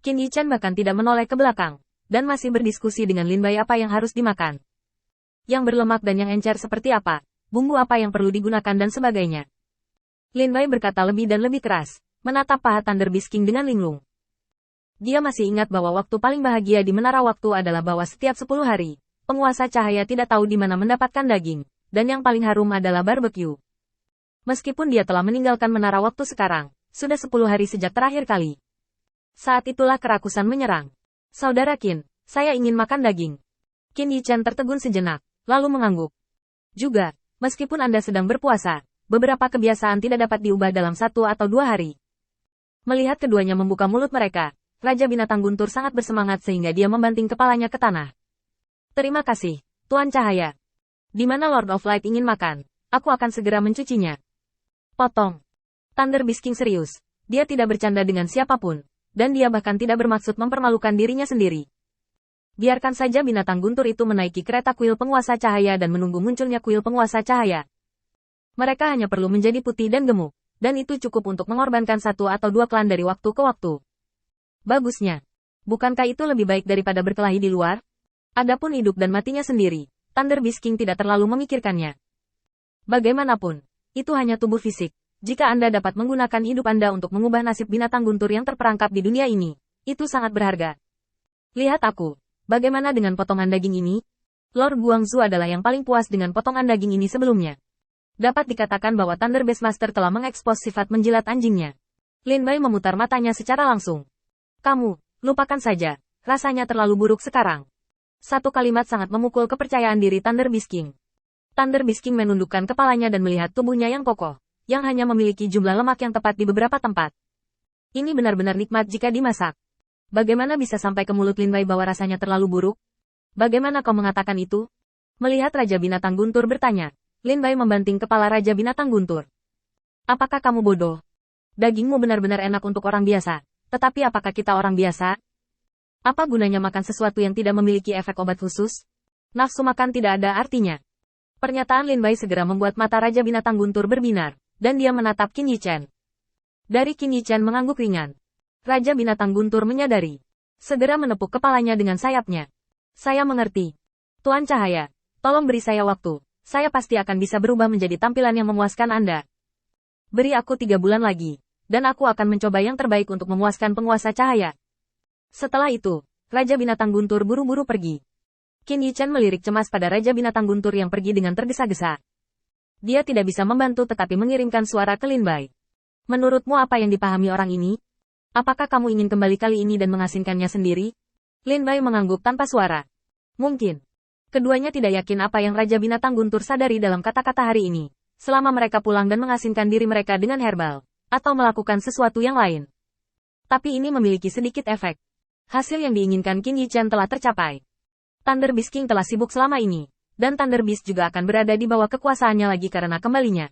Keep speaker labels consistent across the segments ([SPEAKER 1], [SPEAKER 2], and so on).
[SPEAKER 1] Qin Yichan bahkan tidak menoleh ke belakang, dan masih berdiskusi dengan Lin Bai apa yang harus dimakan. Yang berlemak dan yang encer seperti apa, bumbu apa yang perlu digunakan dan sebagainya. Lin Bai berkata lebih dan lebih keras, menatap paha Thunder Beast King dengan linglung. Dia masih ingat bahwa waktu paling bahagia di Menara Waktu adalah bahwa setiap 10 hari, penguasa cahaya tidak tahu di mana mendapatkan daging, dan yang paling harum adalah barbecue. Meskipun dia telah meninggalkan Menara Waktu sekarang, sudah 10 hari sejak terakhir kali. Saat itulah kerakusan menyerang. Saudara Qin, saya ingin makan daging. Qin Yichan tertegun sejenak, lalu mengangguk. Juga, meskipun Anda sedang berpuasa, beberapa kebiasaan tidak dapat diubah dalam 1 atau 2 hari. Melihat keduanya membuka mulut mereka, Raja Binatang Guntur sangat bersemangat sehingga dia membanting kepalanya ke tanah. Terima kasih, Tuan Cahaya. Di mana Lord of Light ingin makan, aku akan segera mencucinya. Potong. Thunder Beast King serius. Dia tidak bercanda dengan siapapun, dan dia bahkan tidak bermaksud mempermalukan dirinya sendiri. Biarkan saja binatang guntur itu menaiki kereta kuil penguasa cahaya dan menunggu munculnya kuil penguasa cahaya. Mereka hanya perlu menjadi putih dan gemuk, dan itu cukup untuk mengorbankan 1 atau 2 klan dari waktu ke waktu. Bagusnya. Bukankah itu lebih baik daripada berkelahi di luar? Adapun hidup dan matinya sendiri, Thunder Beast King tidak terlalu memikirkannya. Bagaimanapun, itu hanya tubuh fisik. Jika Anda dapat menggunakan hidup Anda untuk mengubah nasib binatang guntur yang terperangkap di dunia ini, itu sangat berharga. Lihat aku. Bagaimana dengan potongan daging ini? Lord Guangzhou adalah yang paling puas dengan potongan daging ini sebelumnya. Dapat dikatakan bahwa Thunder Beastmaster telah mengekspos sifat menjilat anjingnya. Lin Bai memutar matanya secara langsung. Kamu, lupakan saja, rasanya terlalu buruk sekarang. Satu kalimat sangat memukul kepercayaan diri Thunder Beast King. Thunder Beast King menundukkan kepalanya dan melihat tubuhnya yang kokoh, yang hanya memiliki jumlah lemak yang tepat di beberapa tempat. Ini benar-benar nikmat jika dimasak. Bagaimana bisa sampai ke mulut Lin Bai bahwa rasanya terlalu buruk? Bagaimana kau mengatakan itu? Melihat Raja Binatang Guntur bertanya, Lin Bai membanting kepala Raja Binatang Guntur. Apakah kamu bodoh? Dagingmu benar-benar enak untuk orang biasa, tetapi apakah kita orang biasa? Apa gunanya makan sesuatu yang tidak memiliki efek obat khusus? Nafsu makan tidak ada artinya. Pernyataan Lin Bai segera membuat mata Raja Binatang Guntur berbinar, dan dia menatap Qin Yichan. Dari Qin Yichan mengangguk ringan. Raja Binatang Guntur menyadari. Segera menepuk kepalanya dengan sayapnya. Saya mengerti. Tuan Cahaya, tolong beri saya waktu. Saya pasti akan bisa berubah menjadi tampilan yang memuaskan Anda. Beri aku 3 bulan lagi, dan aku akan mencoba yang terbaik untuk memuaskan penguasa cahaya. Setelah itu, Raja Binatang Guntur buru-buru pergi. Qin Yichan melirik cemas pada Raja Binatang Guntur yang pergi dengan tergesa-gesa. Dia tidak bisa membantu tetapi mengirimkan suara ke Lin Bai. Menurutmu apa yang dipahami orang ini? Apakah kamu ingin kembali kali ini dan mengasingkannya sendiri? Lin Bai mengangguk tanpa suara. Mungkin. Keduanya tidak yakin apa yang Raja Binatang Guntur sadari dalam kata-kata hari ini, selama mereka pulang dan mengasingkan diri mereka dengan herbal, atau melakukan sesuatu yang lain. Tapi ini memiliki sedikit efek. Hasil yang diinginkan Qin Yichan telah tercapai. Thunder Beast King telah sibuk selama ini, dan Thunder Beast juga akan berada di bawah kekuasaannya lagi karena kembalinya.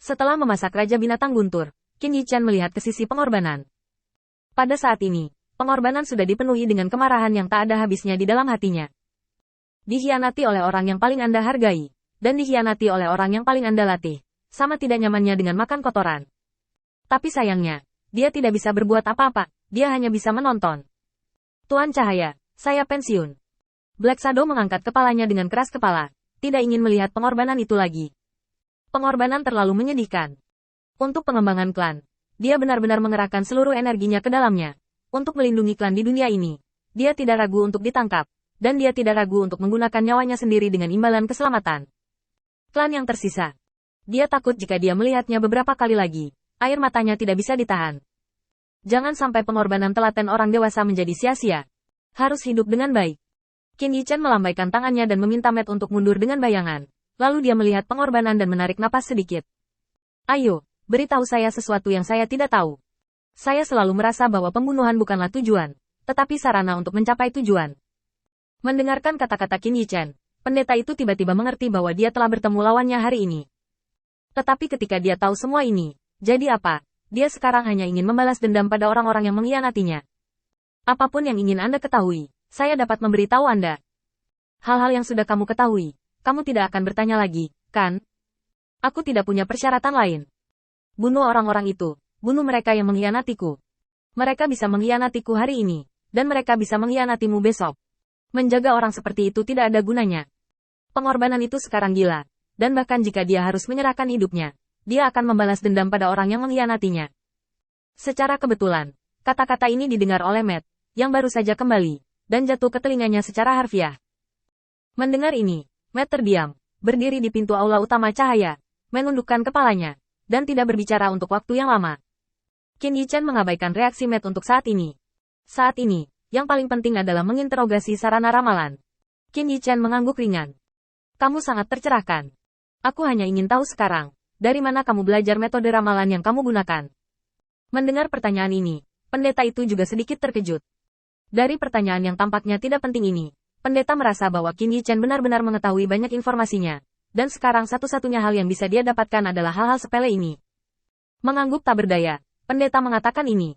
[SPEAKER 1] Setelah memasak Raja Binatang Guntur, Qin Yichan melihat ke sisi pengorbanan. Pada saat ini, pengorbanan sudah dipenuhi dengan kemarahan yang tak ada habisnya di dalam hatinya. Dikhianati oleh orang yang paling Anda hargai, dan dikhianati oleh orang yang paling Anda latih, sama tidak nyamannya dengan makan kotoran. Tapi sayangnya, dia tidak bisa berbuat apa-apa, dia hanya bisa menonton. Tuan Cahaya, saya pensiun. Black Shadow mengangkat kepalanya dengan keras kepala, tidak ingin melihat pengorbanan itu lagi. Pengorbanan terlalu menyedihkan. Untuk pengembangan klan, dia benar-benar mengerahkan seluruh energinya ke dalamnya. Untuk melindungi klan di dunia ini, dia tidak ragu untuk ditangkap. Dan dia tidak ragu untuk menggunakan nyawanya sendiri dengan imbalan keselamatan. Klan yang tersisa. Dia takut jika dia melihatnya beberapa kali lagi, air matanya tidak bisa ditahan. Jangan sampai pengorbanan telaten orang dewasa menjadi sia-sia. Harus hidup dengan baik. Qin Yichan melambaikan tangannya dan meminta Matt untuk mundur dengan bayangan. Lalu dia melihat pengorbanan dan menarik napas sedikit. Ayo, beritahu saya sesuatu yang saya tidak tahu. Saya selalu merasa bahwa pembunuhan bukanlah tujuan, tetapi sarana untuk mencapai tujuan. Mendengarkan kata-kata Qin Yichan, pendeta itu tiba-tiba mengerti bahwa dia telah bertemu lawannya hari ini. Tetapi ketika dia tahu semua ini, jadi apa? Dia sekarang hanya ingin membalas dendam pada orang-orang yang mengkhianatinya. Apapun yang ingin Anda ketahui, saya dapat memberitahu Anda. Hal-hal yang sudah kamu ketahui, kamu tidak akan bertanya lagi, kan? Aku tidak punya persyaratan lain. Bunuh orang-orang itu, bunuh mereka yang mengkhianatiku. Mereka bisa mengkhianatiku hari ini, dan mereka bisa mengkhianatimu besok. Menjaga orang seperti itu tidak ada gunanya. Pengorbanan itu sekarang gila, dan bahkan jika dia harus menyerahkan hidupnya, dia akan membalas dendam pada orang yang mengkhianatinya. Secara kebetulan, kata-kata ini didengar oleh Matt, yang baru saja kembali, dan jatuh ke telinganya secara harfiah. Mendengar ini, Matt terdiam, berdiri di pintu aula utama cahaya, menundukkan kepalanya, dan tidak berbicara untuk waktu yang lama. Qin Yichen mengabaikan reaksi Matt untuk saat ini. Saat ini, yang paling penting adalah menginterogasi sarana ramalan. Qin Yichen mengangguk ringan. Kamu sangat tercerahkan. Aku hanya ingin tahu sekarang, dari mana kamu belajar metode ramalan yang kamu gunakan? Mendengar pertanyaan ini, pendeta itu juga sedikit terkejut. Dari pertanyaan yang tampaknya tidak penting ini, pendeta merasa bahwa Qin Yichen benar-benar mengetahui banyak informasinya, dan sekarang satu-satunya hal yang bisa dia dapatkan adalah hal-hal sepele ini. Mengangguk tak berdaya, pendeta mengatakan ini.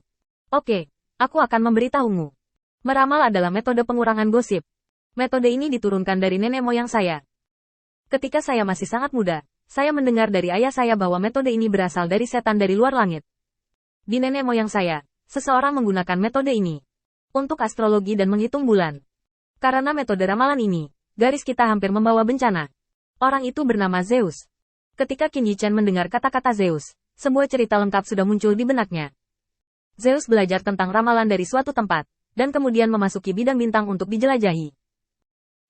[SPEAKER 1] Oke, aku akan memberitahumu. Meramal adalah metode pengurangan gosip. Metode ini diturunkan dari nenek moyang saya. Ketika saya masih sangat muda, saya mendengar dari ayah saya bahwa metode ini berasal dari setan dari luar langit. Di nenek moyang saya, seseorang menggunakan metode ini untuk astrologi dan menghitung bulan. Karena metode ramalan ini, garis kita hampir membawa bencana. Orang itu bernama Zeus. Ketika Qin Yichen mendengar kata-kata Zeus, sebuah cerita lengkap sudah muncul di benaknya. Zeus belajar tentang ramalan dari suatu tempat, dan kemudian memasuki bidang bintang untuk dijelajahi.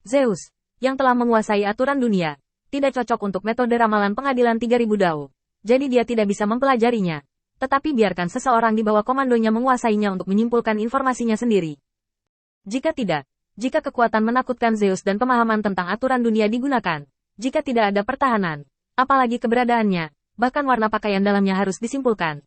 [SPEAKER 1] Zeus, yang telah menguasai aturan dunia, tidak cocok untuk metode ramalan pengadilan 3000 dao. Jadi dia tidak bisa mempelajarinya. Tetapi biarkan seseorang di bawah komandonya menguasainya untuk menyimpulkan informasinya sendiri. Jika tidak, jika kekuatan menakutkan Zeus dan pemahaman tentang aturan dunia digunakan, jika tidak ada pertahanan, apalagi keberadaannya, bahkan warna pakaian dalamnya harus disimpulkan,